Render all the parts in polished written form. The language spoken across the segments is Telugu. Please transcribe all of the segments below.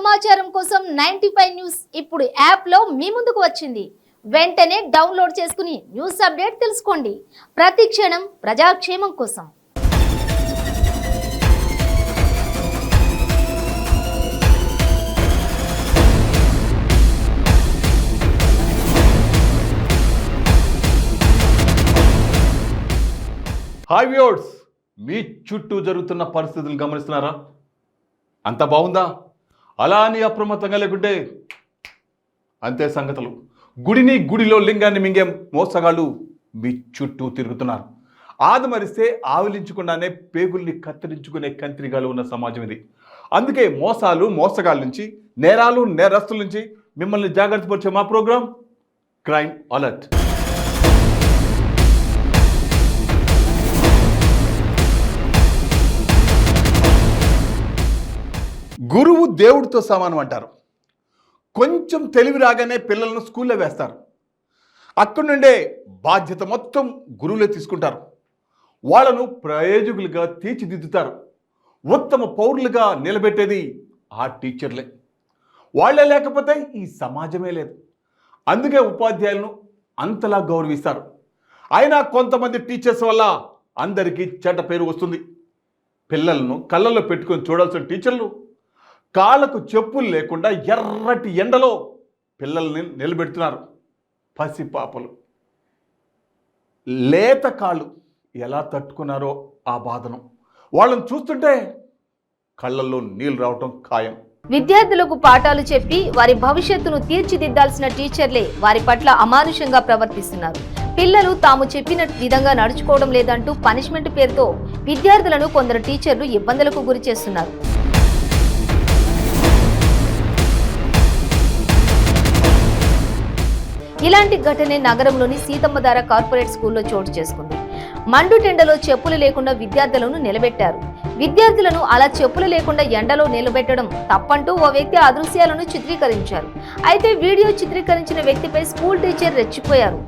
సమాచారం కోసం 95 న్యూస్ ఇప్పుడు యాప్ లో మీ ముందుకు వచ్చింది. వెంటనే డౌన్లోడ్ చేసుకుని న్యూస్ అప్డేట్ తెలుసుకోండి. ప్రతి క్షణం ప్రజాక్షేమం కోసం. హాయ్ వ్యూవర్స్, మీ చుట్టూ జరుగుతున్న పరిస్థితులు గమనిస్తున్నారా? అంత బాగుందా? అలా అని అప్రమత్తంగా లేకుంటే అంతే సంగతులు. గుడిలో లింగాన్ని మింగే మోసగాళ్ళు మీ చుట్టూ తిరుగుతున్నారు. ఆదమరిస్తే ఆవిలించకుండానే పేగుల్ని కత్తిరించుకునే కంత్రిగాలు ఉన్న సమాజం ఇది. అందుకే మోసగాళ్ళ నుంచి, నేరస్తుల నుంచి మిమ్మల్ని జాగ్రత్త పరిచే మా ప్రోగ్రాం క్రైమ్ అలర్ట్. గురువు దేవుడితో సమానం అంటారు. కొంచెం తెలివి రాగానే పిల్లలను స్కూల్లో వేస్తారు. అక్కడి నుండే బాధ్యత మొత్తం గురువులే తీసుకుంటారు. వాళ్ళను ప్రయోజకులుగా తీర్చిదిద్దుతారు. ఉత్తమ పౌరులుగా నిలబెట్టేది ఆ టీచర్లే. వాళ్ళే లేకపోతే ఈ సమాజమే లేదు. అందుకే ఉపాధ్యాయులను అంతలా గౌరవిస్తారు. అయినా కొంతమంది టీచర్స్ వల్ల అందరికీ చెడ్డ పేరు వస్తుంది. పిల్లలను కళ్ళల్లో పెట్టుకొని చూడాల్సిన టీచర్లు కాళ్ళకు చెప్పులు లేకుండా ఎర్రటి ఎండలో పిల్లల్ని నిలబెడుతున్నారు. పసిపాపలు లేత కాళ్ళు ఎలా తట్టుకున్నారో ఆ బాధను వాళ్ళని చూస్తుంటే కళ్ళల్లో నీళ్ళు రావటం ఖాయం. విద్యార్థులకు పాఠాలు చెప్పి వారి భవిష్యత్తును తీర్చిదిద్దాల్సిన టీచర్లే వారి పట్ల అమానుషంగా ప్రవర్తిస్తున్నారు. పిల్లలు తాము చెప్పిన విధంగా నడుచుకోవడం లేదంటూ పనిష్మెంట్ పేరుతో విద్యార్థులను కొందరు టీచర్లు ఇబ్బందులకు గురి చేస్తున్నారు. ఇలాంటి ఘటనే నగరంలోని సీతమ్మధార కార్పొరేట్ స్కూల్లో చోటు చేసుకుంది. మండుటెండలో చెప్పులు లేకుండా విద్యార్థులను నిలబెట్టారు. విద్యార్థులను అలా చెప్పులు లేకుండా ఎండలో నిలబెట్టడం తప్పంటూ ఓ వ్యక్తి ఆ దృశ్యాలను చిత్రీకరించారు. అయితే వీడియో చిత్రీకరించిన వ్యక్తిపై స్కూల్ టీచర్ రెచ్చిపోయారు.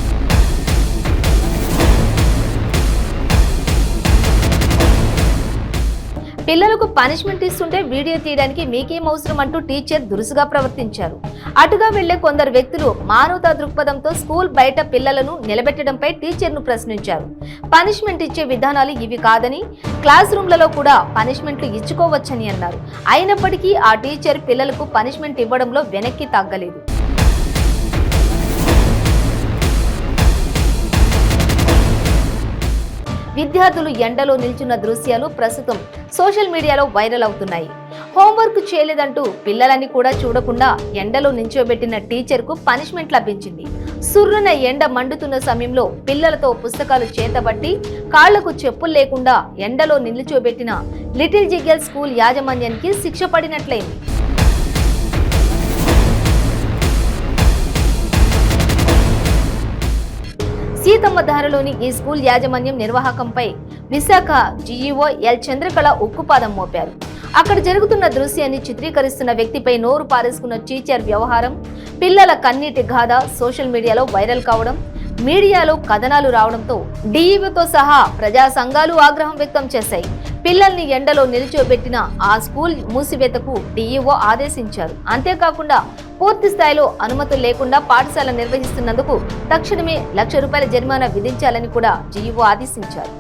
పిల్లలకు పనిష్మెంట్ ఇస్తుంటే వీడియో తీయడానికి మీకేం అవసరం అంటూ టీచర్ దురుసుగా ప్రవర్తించారు. అటుగా వెళ్లే కొందరు వ్యక్తులు మానవతా దృక్పథంతో స్కూల్ బయట పిల్లలను నిలబెట్టడంపై టీచర్ను ప్రశ్నించారు. పనిష్మెంట్ ఇచ్చే విధానాలు ఇవి కాదని, క్లాస్ రూమ్లలో కూడా పనిష్మెంట్లు ఇచ్చుకోవచ్చని అన్నారు. అయినప్పటికీ ఆ టీచర్ పిల్లలకు పనిష్మెంట్ ఇవ్వడంలో వెనక్కి తగ్గలేదు. విద్యార్థులు ఎండలో నిల్చున్న దృశ్యాలు ప్రస్తుతం సోషల్ మీడియాలో వైరల్ అవుతున్నాయి. హోంవర్క్ చేయలేదంటూ పిల్లలని కూడా చూడకుండా ఎండలో నిల్చోబెట్టిన టీచర్కు పనిష్మెంట్ లభించింది. సుర్రున ఎండ మండుతున్న సమయంలో పిల్లలతో పుస్తకాలు చేతబట్టి కాళ్లకు చెప్పులు లేకుండా ఎండలో నిల్చోబెట్టిన లిటిల్ జిగెల్ స్కూల్ యాజమాన్యానికి శిక్ష పడినట్లయింది. సీతమ్మధారలోని ఈ స్కూల్ యాజమాన్యం నిర్వాహకంపై విశాఖ జీఈఓ ఎల్ చంద్రకళ ఉక్కుపాదం మోపారు. అక్కడ జరుగుతున్న దృశ్యాన్ని చిత్రీకరిస్తున్న వ్యక్తిపై నోరు పారేసుకున్న టీచర్ వ్యవహారం, పిల్లల కన్నీటి గాథ సోషల్ మీడియాలో వైరల్ కావడం, మీడియాలో కథనాలు రావడంతో డీఈఓతో సహా ప్రజా సంఘాలు ఆగ్రహం వ్యక్తం చేశాయి. పిల్లల్ని ఎండలో నిల్చోబెట్టిన ఆ స్కూల్ మూసివేతకు డీఈఓ ఆదేశించారు. అంతేకాకుండా పూర్తి స్థాయిలో అనుమతులు లేకుండా పాఠశాల నిర్వహిస్తున్నందుకు తక్షణమే ₹1,00,000 జరిమానా విధించాలని కూడా జీఈఓ ఆదేశించారు.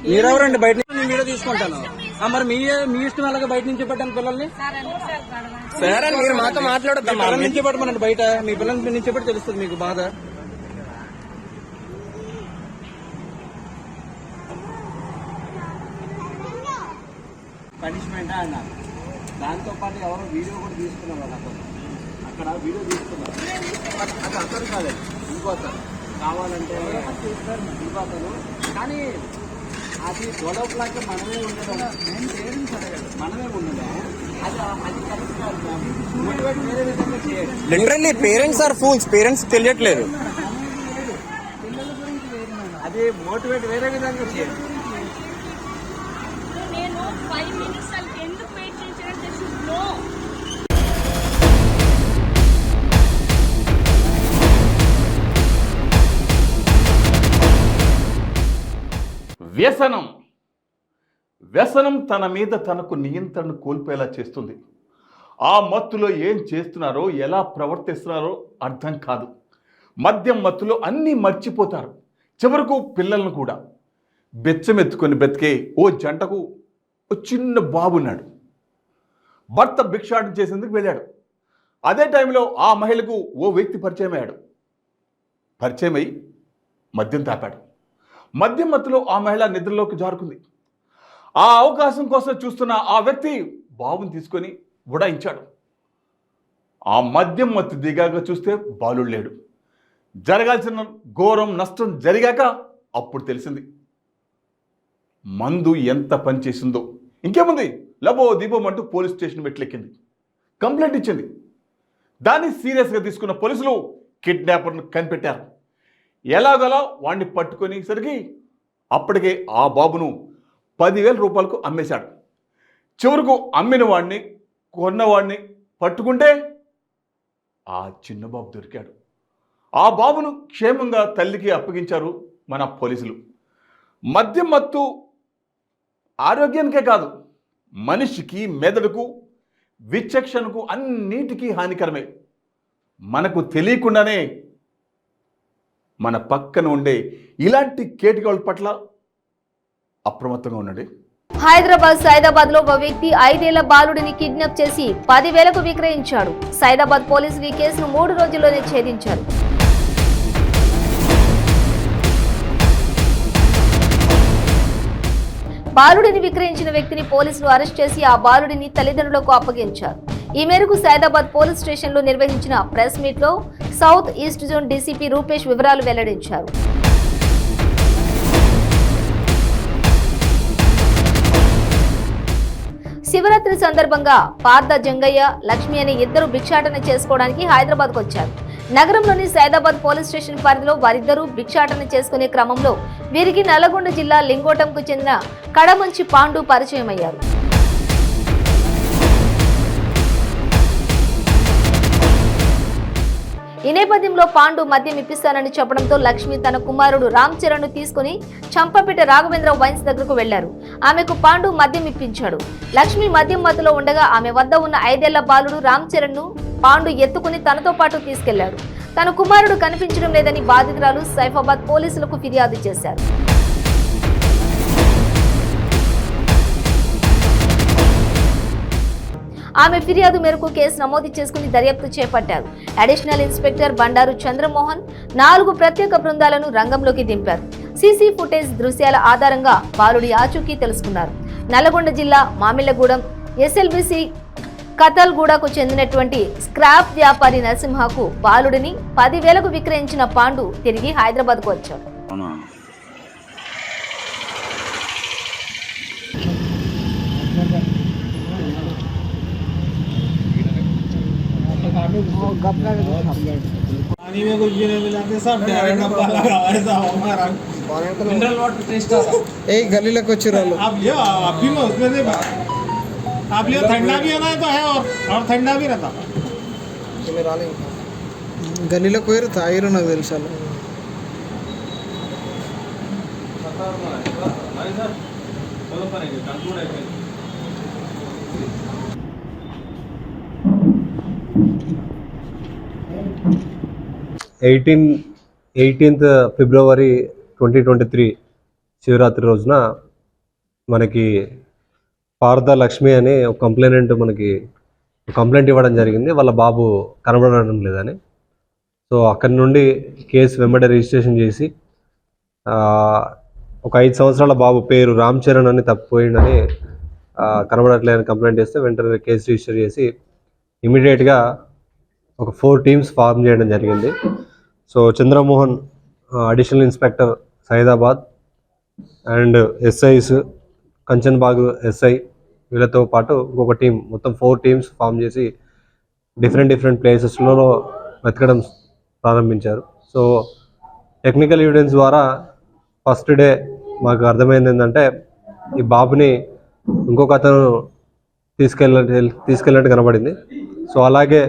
మీరెవరండి? బయట నుంచి వీడియో తీసుకుంటాను. మరి మీ ఇష్టం అలాగే బయట నుంచి పెట్టండి పిల్లల్ని. సరే మీరు మాతో మాట్లాడద్దు. నుంచి పెట్టమనండి బయట. మీ పిల్లల్ని నుంచి పెట్టి తెలుస్తుంది మీకు బాధ. పనిష్మెంట్ అన్నారు. దాంతో పాటు ఎవరో వీడియో కూడా తీసుకున్నారు. అక్కడ వీడియో తీసుకున్నారు. అది అతను కాదు, ఇంకోతారు కావాలంటే ఇంకోతారు. కానీ అది గొడవలాగా మనమే ఉండడం, మనమే ఉండడం అది కరెక్ట్ కాదు. మోటివేట్ వేరే విధంగా చేయాలి. Literally parents are fools. Parents తెలియట్లేదు. అది మోటివేట్ వేరే విధంగా చేయాలి. నేను 5 minutes ఎందుకు వెయిట్ చేయించానంటే వ్యసనం వ్యసనం తన మీద తనకు నియంత్రణ కోల్పోయేలా చేస్తుంది. ఆ మత్తులో ఏం చేస్తున్నారో ఎలా ప్రవర్తిస్తున్నారో అర్థం కాదు. మద్యం మత్తులో అన్నీ మర్చిపోతారు. చివరకు పిల్లలను కూడా. బెచ్చమెత్తుకొని బ్రతికే ఓ జంటకు ఓ చిన్న బాబున్నాడు. భర్త భిక్షాటన చేసేందుకు వెళ్ళాడు. అదే టైంలో ఆ మహిళకు ఓ వ్యక్తి పరిచయమై మద్యం తాపాడు. మద్యం మత్తులో ఆ మహిళ నిద్రలోకి జారుకుంది. ఆ అవకాశం కోసం చూస్తున్న ఆ వ్యక్తి బాబుని తీసుకొని ఉడాయించాడు. ఆ మద్యం మత్తు దిగాక చూస్తే బాలుడు లేడు. జరగాల్సిన ఘోరం నష్టం జరిగాక అప్పుడు తెలిసింది మందు ఎంత పనిచేసిందో. ఇంకేముంది, లబో దీపం అంటూ పోలీస్ స్టేషన్ మెట్లెక్కింది. కంప్లైంట్ ఇచ్చింది. దాన్ని సీరియస్గా తీసుకున్న పోలీసులు కిడ్నాపర్ను కనిపెట్టారు. ఎలాగలా వాడిని పట్టుకొనేసరికి అప్పటికే ఆ బాబును 10,000 రూపాయలకు అమ్మేశాడు. చివరకు అమ్మిన వాడిని కొన్నవాడిని పట్టుకుంటే ఆ చిన్న బాబు దొరికాడు. ఆ బాబును క్షేమంగా తల్లికి అప్పగించారు మన పోలీసులు. మద్యం మత్తు ఆరోగ్యానికే కాదు, మనిషికి, మెదడుకు, విచక్షణకు అన్నిటికీ హానికరమే. మనకు తెలియకుండానే మన పక్కన ఉండే ఇలాంటి కేటగిరీల పట్ల అప్రమత్తంగా ఉండండి. హైదరాబాద్ సైదాబాద్ లో ఓ వ్యక్తి 5 ఏళ్ల బాలుడిని కిడ్నాప్ చేసి 10,000కు విక్రయించాడు. సైదాబాద్ పోలీసులు ఈ కేసును 3 రోజుల్లోనే ఛేదించారు. బాలుడిని విక్రయించిన వ్యక్తిని పోలీసులు అరెస్ట్ చేసి ఆ బాలుడిని తల్లిదండ్రులకు అప్పగించారు. ఈ మేరకు సైదాబాద్ పోలీస్ స్టేషన్లో నిర్వహించిన ప్రెస్ మీట్ లో south east zone DCP Rupesh వివరాలు వెల్లడించారు. శివరాత్రి సందర్భంగా పార్థ జంగయ్య, లక్ష్మి అనే ఇద్దరు భిక్షాటన చేసుకోవడానికి హైదరాబాద్కు వచ్చారు. నగరంలోని సైదాబాద్ పోలీస్ స్టేషన్ పరిధిలో వారిద్దరూ భిక్షాటన చేసుకునే క్రమంలో వీరికి నల్లగొండ జిల్లా లింగోటంకు చెందిన కడమంచి పాండు పరిచయమయ్యారు. ఈ నేపథ్యంలో పాండు మద్యం ఇప్పిస్తానని చెప్పడంతో లక్ష్మి తన కుమారుడు రామ్ చరణ్ ను తీసుకుని చంపపేట రాఘవేంద్ర వైన్స్ దగ్గరకు వెళ్లారు. ఆమెకు పాండు మద్యం ఇప్పించాడు. లక్ష్మి మద్యం మత్తులో ఉండగా ఆమె వద్ద ఉన్న 5 ఏళ్ల బాలుడు రామ్ చరణ్ ను పాండు ఎత్తుకుని తనతో పాటు తీసుకెళ్లాడు. తన కుమారుడు కనిపించడం లేదని బాధితురాలు సైఫాబాద్ పోలీసులకు ఫిర్యాదు చేశారు. ఆమె ఫిర్యాదు మేరకు కేసు నమోదు చేసుకుని దర్యాప్తు చేపట్టారు. అడిషనల్ ఇన్స్పెక్టర్ బండారు చంద్రమోహన్ 4 ప్రత్యేక బృందాలను రంగంలోకి దింపారు. సీసీ ఫుటేజ్ దృశ్యాల ఆధారంగా బాలుడి ఆచూకీ తెలుసుకున్నారు. నల్లగొండ జిల్లా మామిళ్లగూడెం ఎస్ఎల్బిసి కతల్గూడకు చెందినటువంటి స్క్రాప్ వ్యాపారి నరసింహకు బాలుడిని 10,000కు విక్రయించిన పాండు తిరిగి హైదరాబాద్కు వచ్చాడు. पानी में कुछ भी नहीं मिलाते, सब डायरेक्ट डब्बा लगा हुआ है, सब हमारा मिनरल वाटर टेस्ट आता है। एक गली को चिरालो आप लियो, आप भी लो उसमें से आप लियो, ठंडा भी होना है तो है और ठंडा भी रहता గల్లీలో పోయారు తాగిరు నాకు తెలుసు. ఎయిటీన్త్ ఫిబ్రవరి 2023 శివరాత్రి రోజున మనకి పార్థ లక్ష్మి అనే ఒక కంప్లైంట్ ఇవ్వడం జరిగింది. వాళ్ళ బాబు కనబడడం లేదని. సో అక్కడి నుండి కేసు వెంబడి రిజిస్ట్రేషన్ చేసి ఒక 5 సంవత్సరాల బాబు పేరు రామ్ చరణ్ అని తప్పిపోయిందని కనబడట్లేదని కంప్లైంట్ చేస్తే వెంటనే కేసు రిజిస్టర్ చేసి ఇమీడియట్గా ఒక 4 టీమ్స్ ఫామ్ చేయడం జరిగింది. So Chandramohan additional inspector Saidabad and SIs Kanchanbagh SI వీళ్ళతో పాటు ఇంకొక టీం, మొత్తం 4 టీమ్స్ ఫామ్ చేసి డిఫరెంట్ ప్లేసెస్లో వెతకడం ప్రారంభించారు. సో టెక్నికల్ ఎవిడెన్స్ ద్వారా ఫస్ట్ డే మాకు అర్థమైంది ఏంటంటే ఈ బాబుని ఇంకొక అతను తీసుకెళ్ళినట్టు కనబడింది. సో అలాగే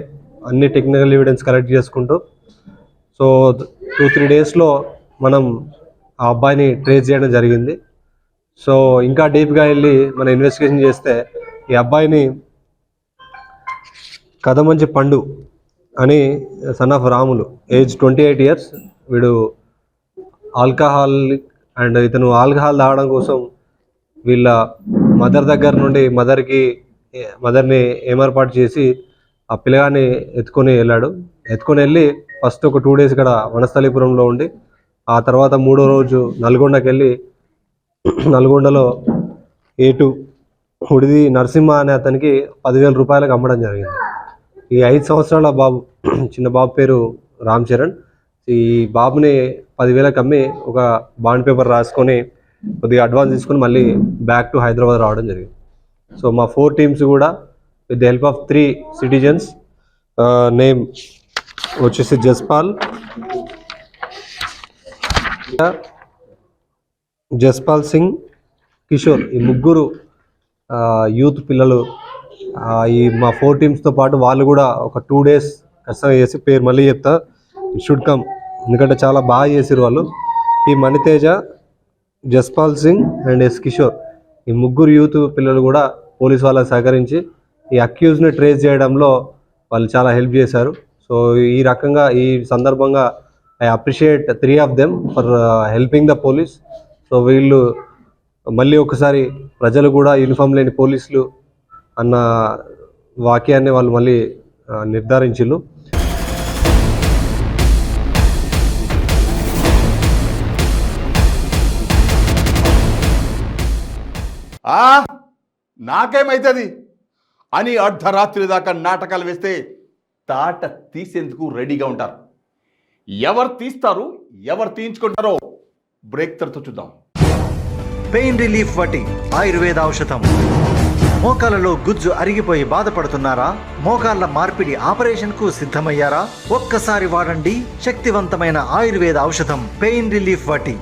అన్ని టెక్నికల్ ఎవిడెన్స్ కలెక్ట్ చేసుకుంటూ సో 2-3 డేస్లో మనం ఆ అబ్బాయిని ట్రేస్ చేయడం జరిగింది. సో ఇంకా డీప్గా వెళ్ళి మన ఇన్వెస్టిగేషన్ చేస్తే ఈ అబ్బాయిని కథమంచి పండు అని son of Ramulu, age 28 years. వీడు ఆల్కహాలిక్ అండ్ ఇతను ఆల్కహాల్ తాగడం కోసం వీళ్ళ మదర్ దగ్గర నుండి మదర్ని ఏమర్పాటు చేసి ఆ పిల్లగాన్ని ఎత్తుకొని వెళ్ళి ఫస్ట్ ఒక 2 days ఇక్కడ వనస్థలీపురంలో ఉండి ఆ తర్వాత 3వ రోజు నల్గొండకి వెళ్ళి నల్గొండలో ఏటు హుడిది నరసింహ అనే అతనికి 10,000 రూపాయలకు అమ్మడం జరిగింది. ఈ 5 సంవత్సరాల బాబు, చిన్న బాబు పేరు రామ్ చరణ్. ఈ బాబుని 10,000కి అమ్మి ఒక బాండ్ పేపర్ రాసుకొని కొద్దిగా అడ్వాన్స్ తీసుకొని మళ్ళీ బ్యాక్ టు హైదరాబాద్ రావడం జరిగింది. సో మా 4 teams కూడా with the help of 3 citizens, name వచ్చేసి జస్పాల్ సింగ్, కిషోర్, ఈ ముగ్గురు యూత్ పిల్లలు ఈ మా 4 teamsతో పాటు వాళ్ళు కూడా ఒక 2 days ఖచ్చితంగా చేసి, పేరు మళ్ళీ చెప్తా, షుడ్ కమ్, ఎందుకంటే చాలా బాగా చేసారు వాళ్ళు. ఈ మణితేజ, జస్పాల్ సింగ్ అండ్ ఎస్ కిషోర్, ఈ ముగ్గురు యూత్ పిల్లలు కూడా పోలీస్ వాళ్ళకి సహకరించి ఈ అక్యూజ్ని ట్రేస్ చేయడంలో వాళ్ళు చాలా హెల్ప్ చేశారు. సో ఈ రకంగా ఈ సందర్భంగా I appreciate 3 of them for helping the police. So వీళ్ళు మళ్ళీ ఒకసారి ప్రజలు కూడా యూనిఫామ్ లేని పోలీసులు అన్న వాక్యాన్ని వాళ్ళు మళ్ళీ నిర్ధారించిళ్ళు. నాకేమైతుంది అని అర్ధరాత్రి దాకా నాటకాలు వేస్తే తాట తీసేందుకు రెడీగా ఉంటారు. ఎవరు తీస్తారు, ఎవరు తీయించుకుంటారో బ్రేక్ తర్వాత చూద్దాం. పెయిన్ రిలీఫ్ వటి ఆయుర్వేద ఔషధం. మోకాలలో గుజ్జు అరిగిపోయి బాధపడుతున్నారా? మోకాళ్ళ మార్పిడి ఆపరేషన్ కు సిద్ధమయ్యారా? ఒక్కసారి వాడండి శక్తివంతమైన ఆయుర్వేద ఔషధం పెయిన్ రిలీఫ్ వటి.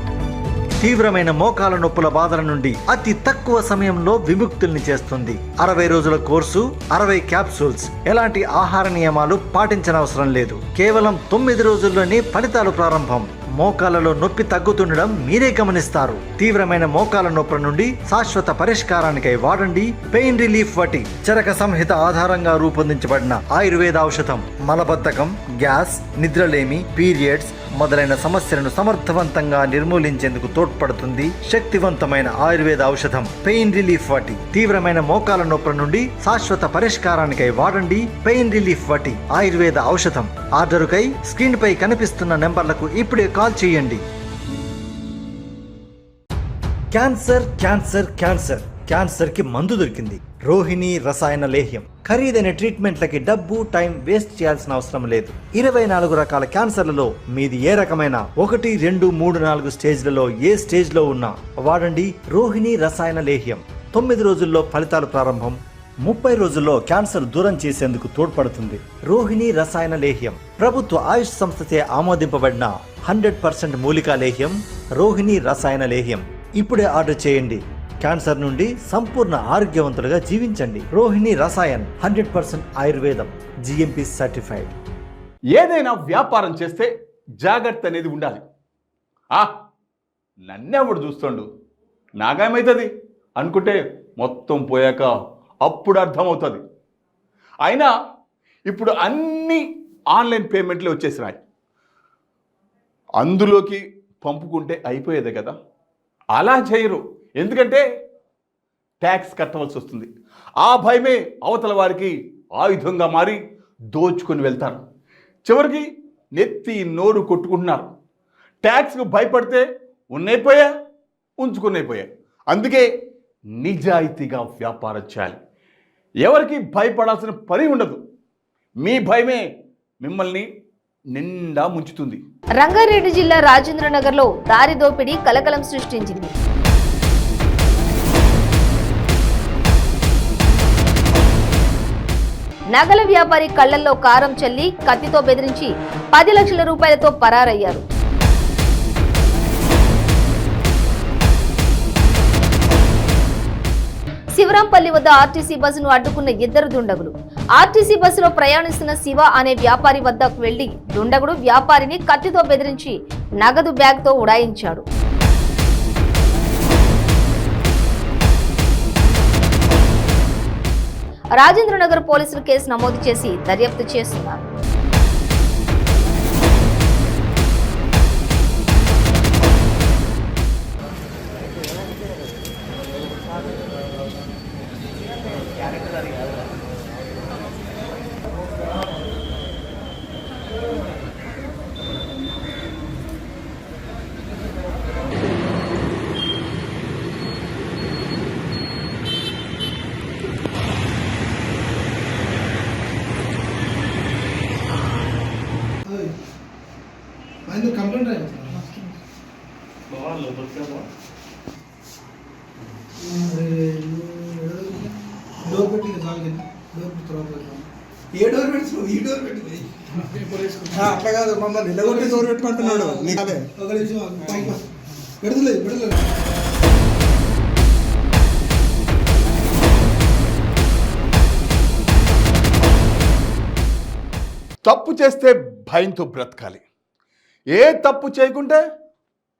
తీవ్రమైన మోకాల నొప్పుల బాధల నుండి అతి తక్కువ సమయంలో విముక్తుల్ని చేస్తుంది. 60 రోజుల కోర్సు, 60 క్యాప్సూల్స్. ఎలాంటి ఆహార నియమాలు పాటించనవసరం లేదు. కేవలం 9 రోజుల్లోనే ఫలితాలు ప్రారంభం. మోకాలలో నొప్పి తగ్గుతుండడం మీరే గమనిస్తారు. తీవ్రమైన మోకాల నొప్పుల నుండి శాశ్వత పరిష్కారానికై వాడండి పెయిన్ రిలీఫ్ వటి. చరక సంహిత ఆధారంగా రూపొందించబడిన ఆయుర్వేద ఔషధం మలబద్ధకం, గ్యాస్, నిద్రలేమి, పీరియడ్స్ మొదలైన సమస్యలను సమర్థవంతంగా నిర్మూలించేందుకు తోడ్పడుతుంది. శక్తివంతమైన ఆయుర్వేద ఔషధం పెయిన్ రిలీఫ్ వటి. తీవ్రమైన మోకాల నొప్పుల నుండి శాశ్వత పరిష్కారానికై వాడండి పెయిన్ రిలీఫ్ వటి ఆయుర్వేద ఔషధం. ఆర్డరుకై స్క్రీన్ పై కనిపిస్తున్న నెంబర్లకు ఇప్పుడే కాల్ చేయండి. క్యాన్సర్ క్యాన్సర్ క్యాన్సర్ క్యాన్సర్ కి మందు దొరికింది. రోహిణి రసాయన లేహ్యం. ఖరీదైన ట్రీట్మెంట్లకి డబ్బు, టైం వేస్ట్ చేయాల్సిన అవసరం లేదు. 24 రకాల క్యాన్సర్లలో మీది ఏ రకమైన 1, 2, 3, 4 స్టేజ్లలో ఏ స్టేజ్లో ఉన్నా వాడండి రోహిణి రసాయన లేహ్యం. 9 రోజుల్లో ఫలితాలు ప్రారంభం. 30 రోజుల్లో క్యాన్సర్ దూరం చేసేందుకు తోడ్పడుతుంది. రోహిణి రసాయన లేహ్యం ప్రభుత్వ ఆయుష్ సంస్థచే ఆమోదింపబడిన 100% మూలికా లేహ్యం రోహిణి రసాయన లేహ్యం. ఇప్పుడే ఆర్డర్ చేయండి. క్యాన్సర్ నుండి సంపూర్ణ ఆరోగ్యవంతులుగా జీవించండి. రోహిణి రసాయన్ 100% ఆయుర్వేదం, GMP సర్టిఫైడ్. ఏదైనా వ్యాపారం చేస్తే జాగ్రత్త అనేది ఉండాలి. నన్నెవడు చూస్తుండు, నాకేమవుతుంది అనుకుంటే మొత్తం పోయాక అప్పుడు అర్థమవుతుంది. అయినా ఇప్పుడు అన్నీ ఆన్లైన్ పేమెంట్లే వచ్చేసినాయి. అందులోకి పంపుకుంటే అయిపోయేదే కదా. అలా చేయరు, ఎందుకంటే ట్యాక్స్ కట్టవలసి వస్తుంది. ఆ భయమే అవతల వారికి ఆయుధంగా మారి దోచుకొని వెళ్తారు. చివరికి నెత్తి నోరు కొట్టుకుంటున్నారు. ట్యాక్స్కు భయపడితే ఉన్నైపోయా, ఉంచుకున్నైపోయా. అందుకే నిజాయితీగా వ్యాపారం చేయాలి. ఎవరికి భయపడాల్సిన పని ఉండదు. మీ భయమే మిమ్మల్ని నిండా ముంచుతుంది. రంగారెడ్డి జిల్లా రాజేంద్రనగర్లో దారి దోపిడీ కలకలం సృష్టించింది. నగల వ్యాపారి కళ్లల్లో కారం చల్లి కత్తితో బెదిరించి 10 లక్షల రూపాయలతో పరారయ్యారు. శివరాంపల్లి వద్ద ఆర్టీసీ బస్సును అడ్డుకున్న 2 దుండగులు. ఆర్టీసీ బస్సులో ప్రయాణిస్తున్న శివ అనే వ్యాపారి వద్దకు వెళ్లి దుండగుడు వ్యాపారిని కత్తితో బెదిరించి నగదు బ్యాగ్తో ఉడాయించాడు. రాజేంద్రనగర్ పోలీసులు కేసు నమోదు చేసి దర్యాప్తు చేస్తున్నారు. కంప్లైంట్ డోర్ పెట్టి డోర్ తర్వాత ఏ డోర్ పెట్టినావు ఈ డోర్ పెట్టి అట్లా కాదు మమ్మల్ని నిలగొట్టి డోర్ పెట్టుకుంటున్నాడు ఒక నిమిషం పెడతలేదు పెడతలేదు. తప్పు చేస్తే భయంతో బ్రతకాలి. ఏ తప్పు చేయకుంటే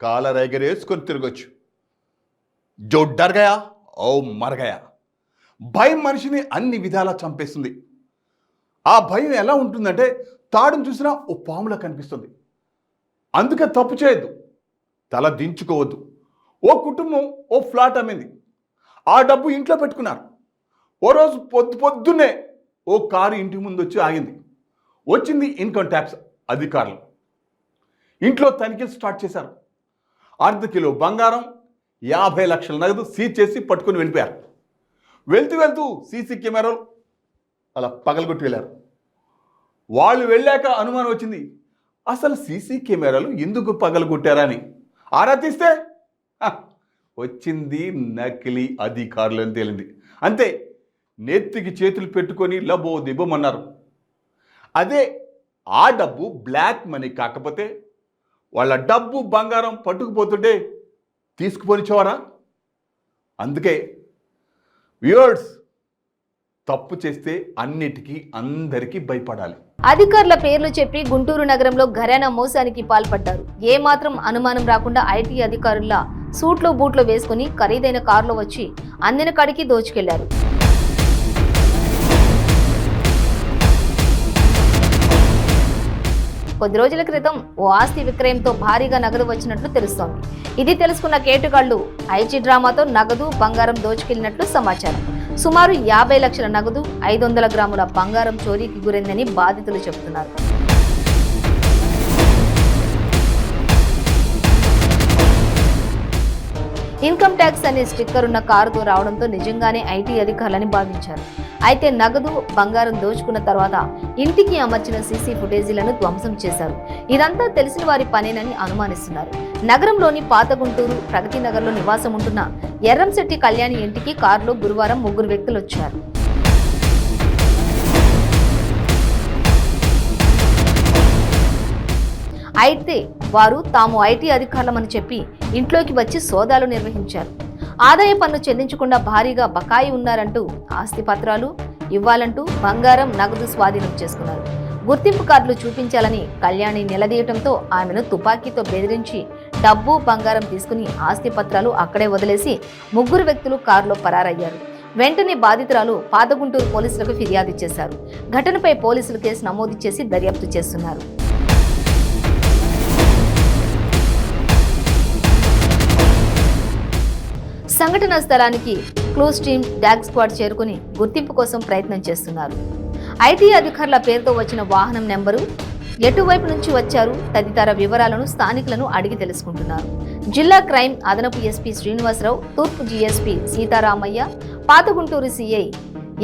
కాలర్ ఎగరేసుకొని తిరగొచ్చు. జో డర్ గయా ఓ మర్ గయా. భయం మనిషిని అన్ని విధాలా చంపేస్తుంది. ఆ భయం ఎలా ఉంటుందంటే తాడును చూసినా ఓ పాములా కనిపిస్తుంది. అందుకే తప్పు చేయొద్దు, తల దించుకోవద్దు. ఓ కుటుంబం ఓ ఫ్లాట్ అమ్మింది. ఆ డబ్బు ఇంట్లో పెట్టుకున్నారు. ఓ రోజు పొద్దున్నే ఓ కారు ఇంటి ముందు వచ్చి ఆగింది. వచ్చింది ఇన్కమ్ ట్యాక్స్ అధికారులు. ఇంట్లో తనిఖీలు స్టార్ట్ చేశారు. ½ కిలో బంగారం, 50 లక్షల నగదు సీజ్ చేసి పట్టుకుని వెళ్ళిపోయారు. వెళ్తూ సీసీ కెమెరాలు అలా పగలగొట్టి వెళ్ళారు. వాళ్ళు వెళ్ళాక అనుమానం వచ్చింది, అసలు సీసీ కెమెరాలు ఎందుకు పగలగొట్టారా అని. ఆరా తీస్తే వచ్చింది నకిలీ అధికారులు అని తేలింది. అంతే, నెత్తికి చేతులు పెట్టుకొని లబో దిబ్బమన్నారు. అదే ఆ డబ్బు బ్లాక్ మనీ కాకపోతే వాళ్ళ డబ్బు బంగారం పట్టుకుపోతుంటే తీసుకుపోనిచ్చేవారా? అందుకే వ్యూవర్స్, తప్పు చేస్తే అన్నిటికీ అందరికీ భయపడాలి. అధికారుల పేర్లు చెప్పి గుంటూరు నగరంలో ఘరానా మోసానికి పాల్పడ్డారు. ఏ మాత్రం అనుమానం రాకుండా ఐటీ అధికారుల సూట్లు బూట్లు వేసుకుని ఖరీదైన కారులో వచ్చి అందిన కాడికి దోచుకెళ్లారు. కొద్ది రోజుల క్రితం ఓ ఆస్తి విక్రయంతో భారీగా నగదు వచ్చినట్లు తెలుస్తోంది. ఇది తెలుసుకున్న కేటుగాళ్లు ఐజీ డ్రామాతో నగదు బంగారం దోచుకెళ్లినట్లు సమాచారం. సుమారు 50 లక్షల నగదు, 500 గ్రాముల బంగారం చోరీకి గురైందని బాధితులు చెబుతున్నారు. ఇన్కమ్ ట్యాక్స్ అనే స్టిక్కర్ ఉన్న కారుతో రావడంతో నిజంగానే ఐటీ అధికారులని భావించారు. అయితే నగదు బంగారం దోచుకున్న తర్వాత ఇంటికి అమర్చిన సీసీ ఫుటేజీలను ధ్వంసం చేశారు. ఇదంతా తెలిసిన వారి పనేనని అనుమానిస్తున్నారు. నగరంలోని పాత గుంటూరు ప్రగతి నగర్లో నివాసం ఉంటున్న ఎర్రంశెట్టి కళ్యాణి ఇంటికి కారులో గురువారం 3 వ్యక్తులు వచ్చారు. అయితే వారు తాము ఐటీ అధికారులమని చెప్పి ఇంట్లోకి వచ్చి సోదాలు నిర్వహించారు. ఆదాయ పన్ను చెల్లించకుండా భారీగా బకాయి ఉన్నారంటూ ఆస్తి పత్రాలు ఇవ్వాలంటూ బంగారం నగదు స్వాధీనం చేసుకున్నారు. గుర్తింపు కార్డులు చూపించాలని కళ్యాణి నిలదీయటంతో ఆమెను తుపాకీతో బెదిరించి డబ్బు బంగారం తీసుకుని ఆస్తి పత్రాలు అక్కడే వదిలేసి 3 వ్యక్తులు కారులో పరారయ్యారు. వెంటనే బాధితురాలు పాతగుంటూరు పోలీసులకు ఫిర్యాదు చేశారు. ఘటనపై పోలీసులు కేసు నమోదు చేసి దర్యాప్తు చేస్తున్నారు. సంఘటనా స్థలానికి క్లూస్ టీమ్, డాగ్ స్క్వాడ్ చేరుకుని గుర్తింపు కోసం ప్రయత్నం చేస్తున్నారు. ఐటీ అధికారుల పేరుతో వచ్చిన వాహనం నెంబరు, ఎటువైపు నుంచి వచ్చారు తదితర వివరాలను స్థానికులను అడిగి తెలుసుకుంటున్నారు. జిల్లా క్రైమ్ అదనపు ఎస్పీ శ్రీనివాసరావు, తూర్పు DSP Sitaramaiah, Pathaguntur CI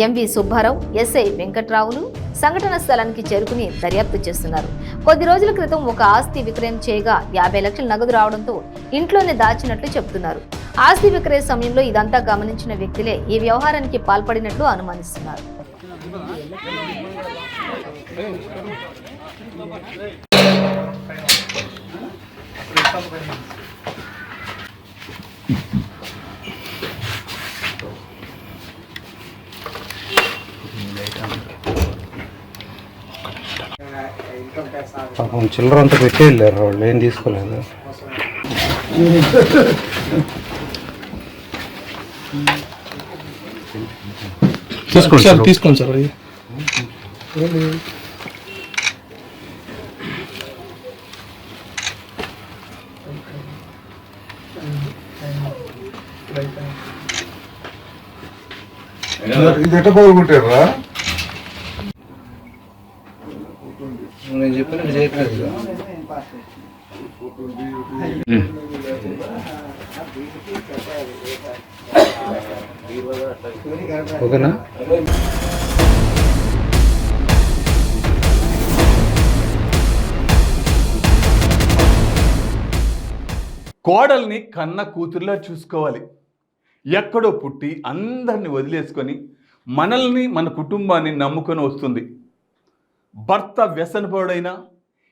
MV Subbarao, SI వెంకట్రావులు సంఘటన స్థలానికి చేరుకుని దర్యాప్తు చేస్తున్నారు. కొద్ది రోజుల క్రితం ఒక ఆస్తి విక్రయం చేయగా 50 లక్షల నగదు రావడంతో ఇంట్లోనే దాచినట్లు చెబుతున్నారు. ఆస్తి విక్రయ సమయంలో ఇదంతా గమనించిన వ్యక్తులే ఈ వ్యవహారానికి పాల్పడినట్లు అనుమానిస్తున్నారు. పాపం చిల్లర అంతా పెట్టి వెళ్ళారు, వాళ్ళు ఏం తీసుకోలేదు. తీసుకోండి సార్ అది. ఇది ఎట్ట పగలుకుంటారా? నేను చెప్పినట్టు చేయట్లేదు. ఓకేనా? కోడల్ని కన్న కూతురులా చూసుకోవాలి. ఎక్కడో పుట్టి అందరిని వదిలేసుకొని మనల్ని మన కుటుంబాన్ని నమ్ముకొని వస్తుంది. భర్త వ్యసనపరుడైనా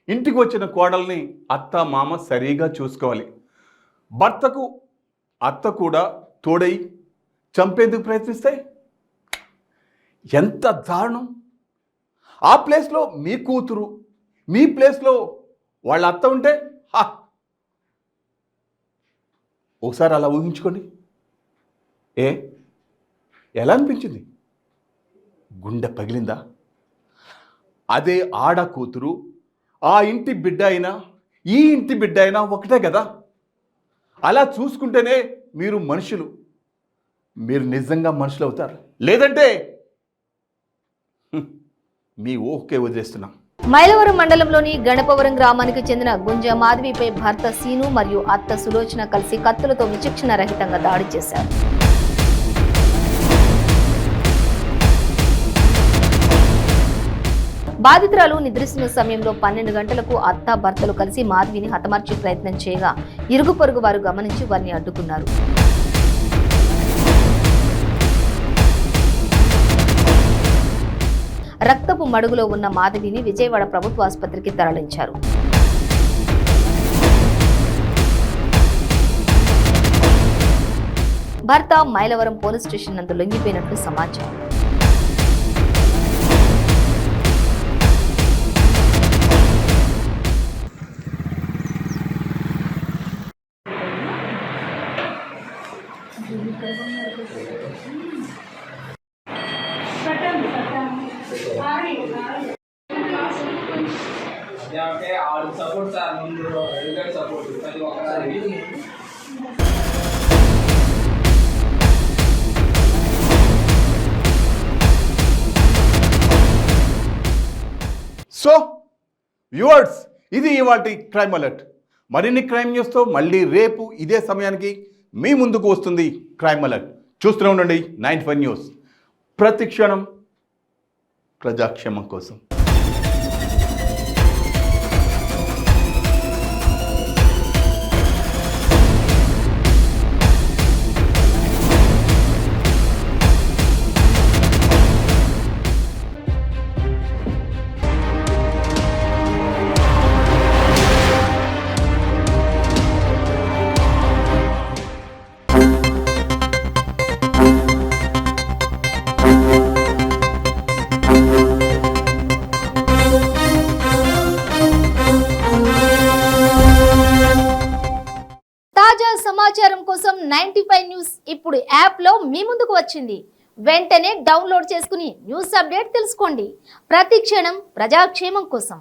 ఇంటికి వచ్చిన కోడల్ని అత్త మామ సరిగా చూసుకోవాలి. భర్తకు అత్త కూడా తోడై చంపేందుకు ప్రయత్నిస్తాయి. ఎంత దారుణం! ఆ ప్లేస్లో మీ కూతురు, మీ ప్లేస్లో వాళ్ళ అత్త ఉంటే ఒకసారి అలా ఊహించుకోండి. ఎలా అనిపించింది? గుండె పగిలిందా? అదే ఆడ కూతురు ఆ ఇంటి బిడ్డ అయినా ఈ ఇంటి బిడ్డ అయినా ఒకటే కదా. అలా చూసుకుంటేనే మీరు మనుషులు, మీరు నిజంగా మనుషులు అవుతారు. లేదంటే మీ ఓకే వదిలేస్తున్నాం. మైలవరం మండలంలోని గణపవరం గ్రామానికి చెందిన గుంజ మాధవిపై భర్త సీను మరియు అత్త సులోచన కలిసి కత్తులతో విచక్షణ రహితంగా దాడి చేశారు. బాధితురాలు నిద్రిస్తున్న సమయంలో 12 గంటలకు అత్త భర్తలు కలిసి మాధవిని హతమార్చే ప్రయత్నం చేయగా ఇరుగు పొరుగు వారు గమనించి వారిని అడ్డుకున్నారు. రక్తపు మడుగులో ఉన్న మాధవిని విజయవాడ ప్రభుత్వ ఆసుపత్రికి తరలించారు. భర్త మైలవరం పోలీస్ స్టేషన్ నందు లొంగిపోయినట్లు సమాచారం. సో వ్యూవర్స్, ఇది ఇవాల్టి క్రైమ్ అలర్ట్. మరిన్ని క్రైమ్ న్యూస్తో మళ్ళీ రేపు ఇదే సమయానికి మీ ముందుకు వస్తుంది క్రైమ్ అలర్ట్. చూస్తూనే ఉండండి 95 న్యూస్. ప్రతి క్షణం ప్రజాక్షేమం కోసం. సమాచారం కోసం 95 న్యూస్ ఇప్పుడు యాప్ లో మీ ముందుకు వచ్చింది. వెంటనే డౌన్లోడ్ చేసుకుని న్యూస్ అప్డేట్ తెలుసుకోండి. ప్రతి క్షణం ప్రజాక్షేమం కోసం.